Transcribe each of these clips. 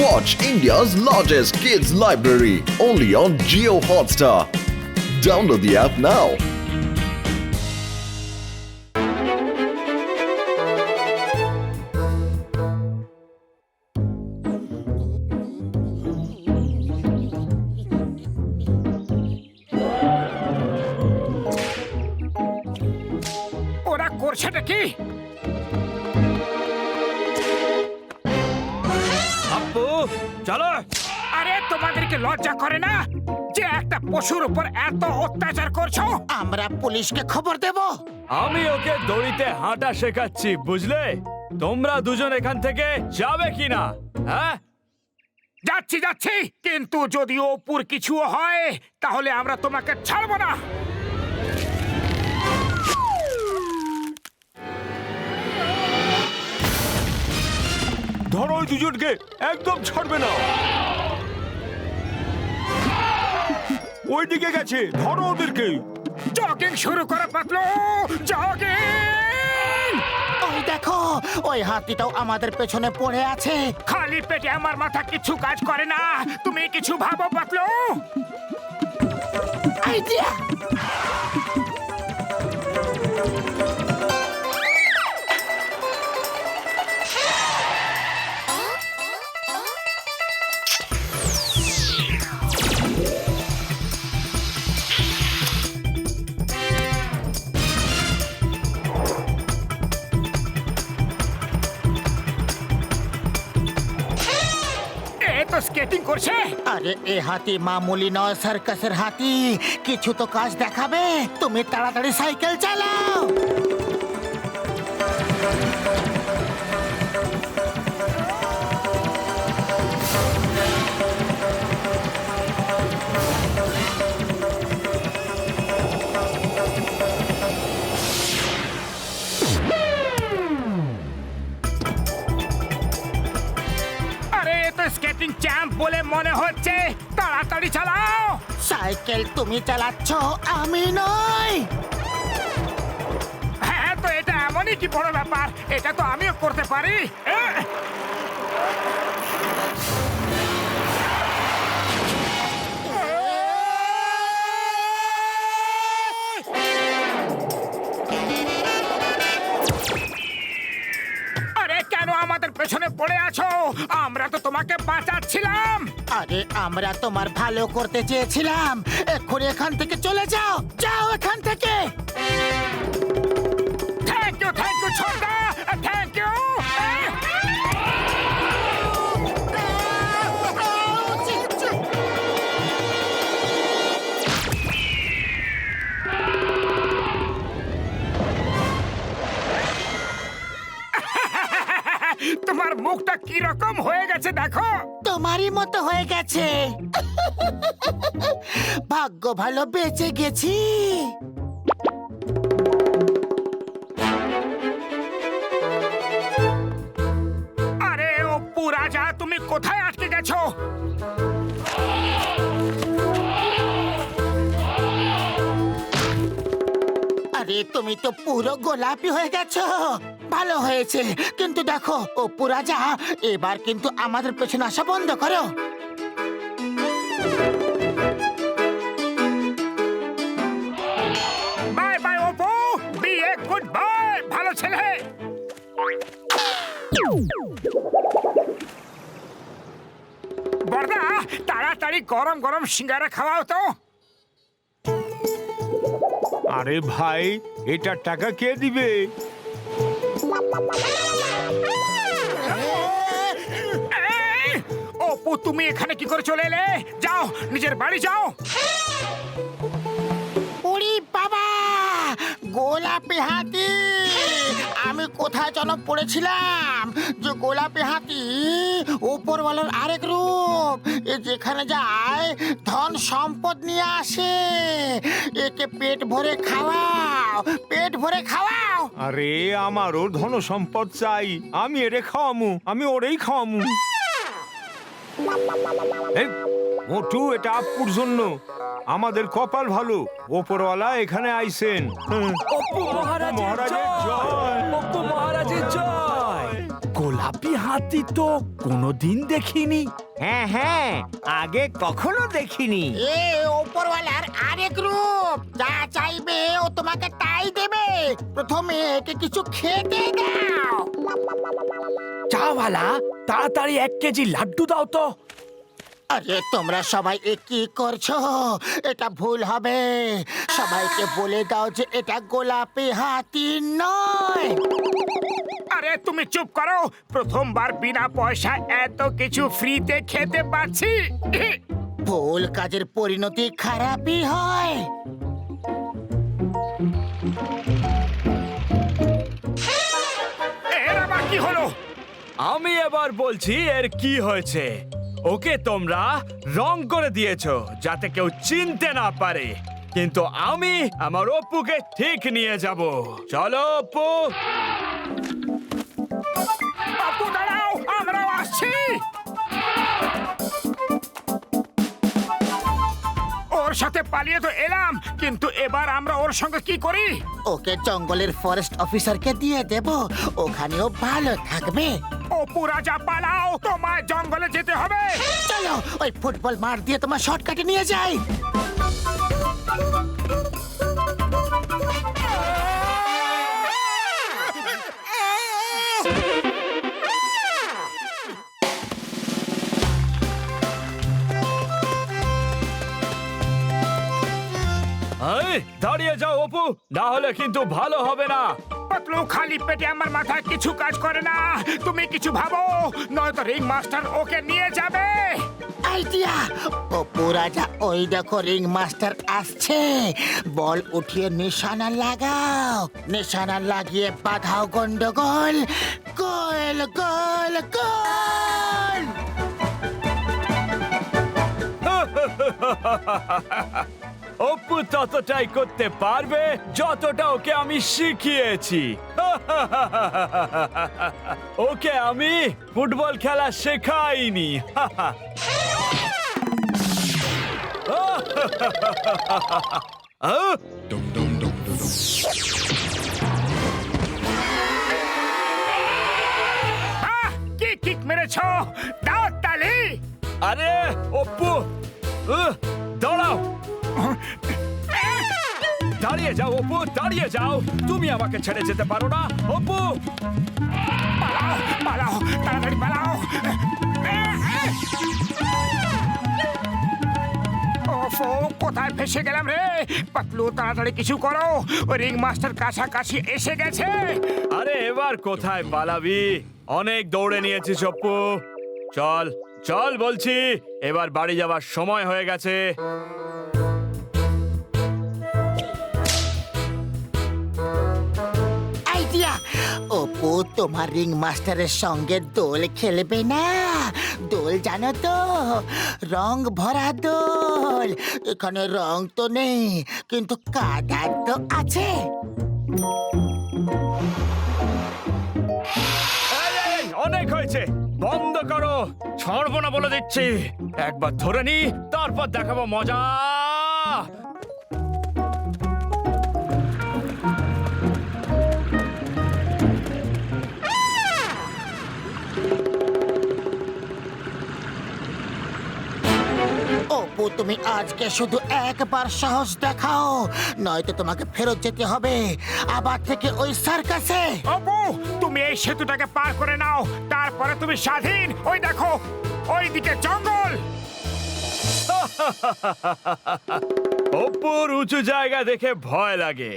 Watch India's largest kids library only on Jio Hotstar. Download the app now. ওরা করছেটা কি? আপু চলো। আরে তোমাদেরকে লজ্জা করে না যে একটা পশুর উপর এত অত্যাচার করছো? আমরা পুলিশকে খবর দেব। আমি ওকে দড়িতে হাঁটা শেখাচ্ছি, বুঝলে? তোমরা দুজন এখান থেকে যাবে কিনা? হ্যাঁ, যাচ্ছি যাচ্ছি, কিন্তু যদি অপুর কিছু হয় তাহলে আমরা তোমাকে ছাড়বো না। ধরো ওই দুজনকে, একদম ছাড়বে না। ওইদিকে গেছে, ধরো ওদেরকে। জগিং শুরু করো পাতলু, জগিং! ওই দেখো, ওই হাতিটাও আমাদের পেছনে পড়ে আছে। খালি পেটে আমার মাথা কিছু কাজ করে না। তুমি কিছু ভাবো পাতলু। আইডিয়া! এ তো স্কেটিং করছে। আরে এ হাতি মামুলি নয়, সার্কাসের হাতি। কিছু তো কাজ দেখাবে। তুমি তাড়াতাড়ি সাইকেল চালাও। আরে এ তো স্কেটিং চ্যাম্প বলে মনে হচ্ছে। তাড়াতাড়ি চালাও। সাইকেল তুমি চালাচ্ছ, আমি নয়। হ্যাঁ, তো এটা এমনই কি বড় ব্যাপার? এটা তো আমিও করতে পারি। আরে কেন আমাদের পেছনে পড়ে আছো? আমরা তো তোমাকে বাঁচাচ্ছিলাম। আরে আমরা তোমার ভালো করতে চেয়েছিলাম। এক্ষুনি এখান থেকে চলে যাও, যাও এখান থেকে। থ্যাংক ইউ ছোটদা, থ্যাংক ইউ। তোমার মুখটা কি রকম হয়ে গেছে দেখো। তোমারই মতো হয়ে গেছে। ভাগ্য ভালো বেঁচে গেছি। আরে অপু রাজা, তুমি কোথায় আটকে গেছো? আরে তুমি তো পুরো গোলাপি হয়ে গেছো। ভালো হয়েছে, কিন্তু দেখো অপু রাজা, এবার কিন্তু আমাদের পেছনে আসা বন্ধ করো। Bye bye Apu, be a good boy, ভালো ছেলে। বড়দা, তাড়াতাড়ি গরম গরম সিঙ্গারা খাওয়াও তো। আরে ভাই, এটার টাকা কে দিবে? এই, অপু তুমি এখানে কি করে চলে এলে? যাও, নিজের বাড়ি যাও। ওরে বাবা, গোলাপি হাতি! আমি কোথায় যেন পড়েছিলাম যে গোলাপি হাতি উপরওয়ালার আরেক রূপ। এ যেখানে যায় ধন সম্পদ নিয়ে আসে। একে পেট ভরে খাওয়াও, পেট ভরে খাওয়াও। আরে আমারও ধন সম্পদ চাই, আমি এরে খাওয়ামু, আমি ওরেই খাওয়ামু। এই, মোটু, এটা আপুর জন্য। আমাদের কপাল ভালো, ওপরওয়ালা এখানে আইছেন। অপু মহারাজের জয়! অপু মহারাজের জয়! গোলাপি হাতি তো কোনোদিন দেখিনি। হ্যাঁ হ্যাঁ, আগে কখনো দেখিনি। এ ওপরওয়ালার আরেক রূপ, যা চাইবে ও তোমাকে তাই দেবে। প্রথমে একে কিছু খেতে দাও। চাওয়ালা, তাড়াতাড়ি 1 কেজি লাড্ডু দাও তো। আরে তোমরা সবাই এ কি করছো? এটা ভুল হবে। সবাইকে বলে দাও যে এটা গোলাপি হাতি নয়। আরে তুমি চুপ করো, প্রথমবার বিনা পয়সা এত কিছু ফ্রিতে খেতে পাচ্ছি। ভুল কাজের পরিণতি খারাপই হয়। এর আবার কি হলো? আমি এবার বলছি এর কি হয়েছে। ওকে তোমরা রং করে দিয়েছো যাতে কেউ চিনতে না পারে, কিন্তু আমি আমার অপুকে ঠিক নিয়ে যাব। চলো অপু। আপু দাঁড়াও, আমরাও আসছি। ওর সাথে পালিয়ে তো এলাম, কিন্তু এবার আমরা ওর সঙ্গে কি করি? ওকে জঙ্গলের ফরেস্ট অফিসারকে দিয়ে দেব, ওখানেও ভালো থাকবে। অপু রাজা পালাও, তোমায় জঙ্গলে যেতে হবে। চলো ওই ফুটবল মার দিয়ে তোমার শর্টকাটে নিয়ে যাই। এই, দাঁড়িয়ে যাও অপু, না হলে কিন্তু ভালো হবে না। পাতলু, খালি পেটে আমার মাথায় কিছু কাজ করে না। তুমি কিছু ভাবো, নয়তো রিং মাস্টার ওকে নিয়ে যাবে। আইডিয়া! অপু রাজা, ওই দেখো রিং মাস্টার আসছে। বল উঠিয়ে নিশানা লাগাও, নিশানা লাগিয়ে বাঁধাও গন্ডগোল। গোল গোল গোল! অপু ততটাই করতে পারবে যতটা ওকে আমি শিখিয়েছি। ওকে আমি ফুটবল খেলা শেখাইনি। কি কিক মেরেছো? দাও তালি। আরে অপু, দাঁড়াও। দাঁড়িয়ে যাও অপু, দাঁড়িয়ে যাও। তুমি আমাকে ছেড়ে যেতে পারো না অপু। পালাও পালাও, তাড়াতাড়ি পালাও। ওফো, কোথায় ফেসে গেলাম রে? পাতলু, তাড়াতাড়ি কিছু করো, ওই রিং মাস্টার কাছাকাছি এসে গেছে। আরে এবার কোথায় পালাবি? অনেক দৌড়ে নিয়েছিস অপু। চল চল বলছি, এবার বাড়ি যাবার সময় হয়ে গেছে। আইডিয়া! অপু তোমার রিং মাস্টারের সঙ্গে দোল খেলবে না। দোল জানো তো, রং ভরা দোল। এখানে রং তো নেই, কিন্তু কাদার তো আছে। এই, এই, অনেক হয়েছে, বন্ধ করো। ছাড়বো না বলে দিচ্ছি। একবার ধরে নি, তারপর দেখাবো মজা। অপু, তুমি আজকে শুধু একবার সাহস দেখাও, নয়তো তোমাকে ফেরত যেতে হবে আবার থেকে ওই সার্কাসে। অপু, তুমি এই সেতুটাকে পার করে নাও, তারপরে তুমি স্বাধীন। ওই দেখো, ওইদিকে জঙ্গল। অপুর উঁচু জায়গা দেখে ভয় লাগে।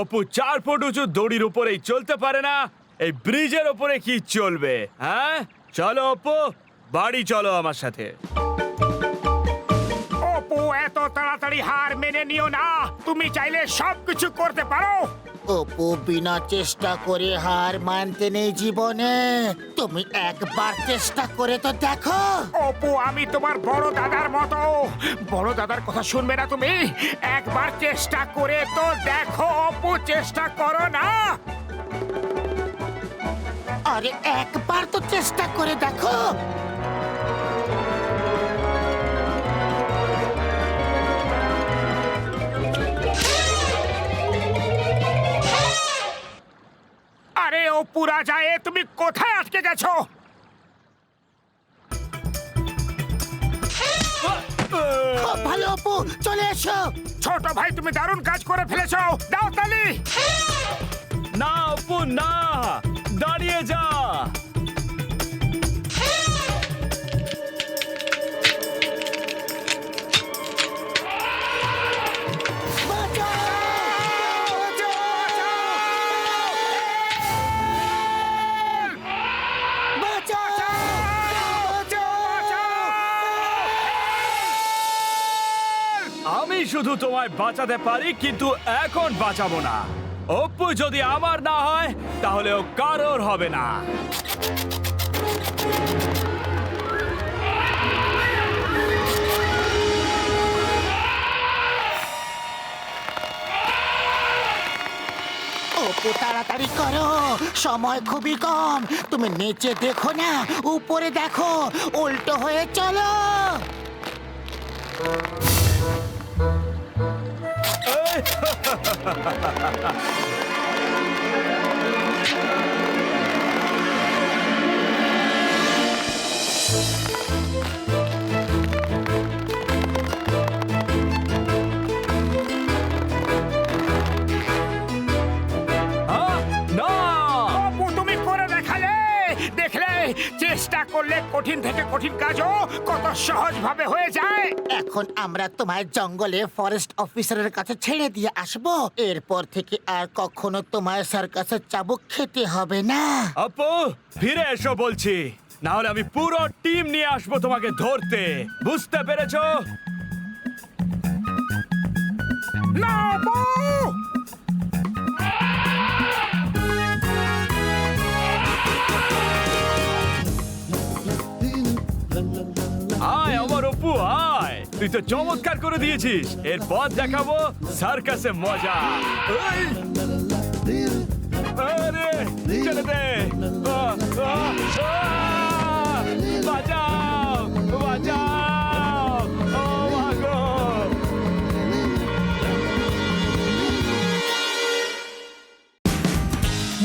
অপু 4 ফুট উঁচু দড়ির উপরেই চলতে পারে না, এই ব্রিজের উপরে কি চলবে? হ্যাঁ, চলো অপু, বাড়ি চলো আমার সাথে। অপু, এত তাড়াতাড়ি হার মেনে নিও না। তুমি চাইলে সবকিছু করতে পারো। অপু, বিনা চেষ্টা করে হার মানতে নেই জীবনে। তুমি একবার চেষ্টা করে তো দেখো। অপু, আমি তোমার বড় দাদার মতো। বড় দাদার কথা শুনবে না তুমি? একবার চেষ্টা করে তো দেখো অপু, চেষ্টা করো না। আরে একবার তো চেষ্টা করে দেখো। আরে অপু রাজা, তুমি কোথায় আটকে গেছো? অপু চলে এসো। ছোট ভাই তুমি দারুণ কাজ করে ফেলেছো, দাও তালি। না অপু না, দাঁড়িয়ে যা। আমি শুধু তোমায় বাঁচাতে পারি, কিন্তু এখন বাঁচাবো না। অপু যদি আমার না হয় তাহলে ও কারোর হবে না। অপু তাড়াতাড়ি করো, সময় খুবই কম। তুমি নিচে দেখো না, উপরে দেখো, উল্টো হয়ে চলো। না, অপু তুমি করে দেখালে, দেখলে চেষ্টা করলে কঠিন থেকে কঠিন কাজও কত সহজ ভাবে হয়ে যায়। এখন আমরা তোমায় জঙ্গলে ফরেস্ট অফিসারের কাছে ছেড়ে দিয়ে আসবো। এরপর থেকে আর কখনো তোমায় সার্কাসের চাবুক খেতে হবে না। অপু ফিরে এসো বলছি, না হলে আমি পুরো টিম নিয়ে আসবো তোমাকে ধরতে। বুঝতে পেরেছো? না অপু, আয় আমার অপু আয়, তুই তো চমৎকার করে দিয়েছিস। এরপর দেখাবো সার্কাসে মজা। এই! আরে ছেড়ে দে। বাঁচাও, বাঁচাও, ও মা গো।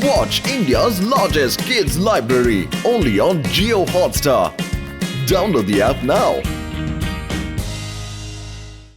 Watch India's largest kids library only on Geo Hotstar. Download the app now.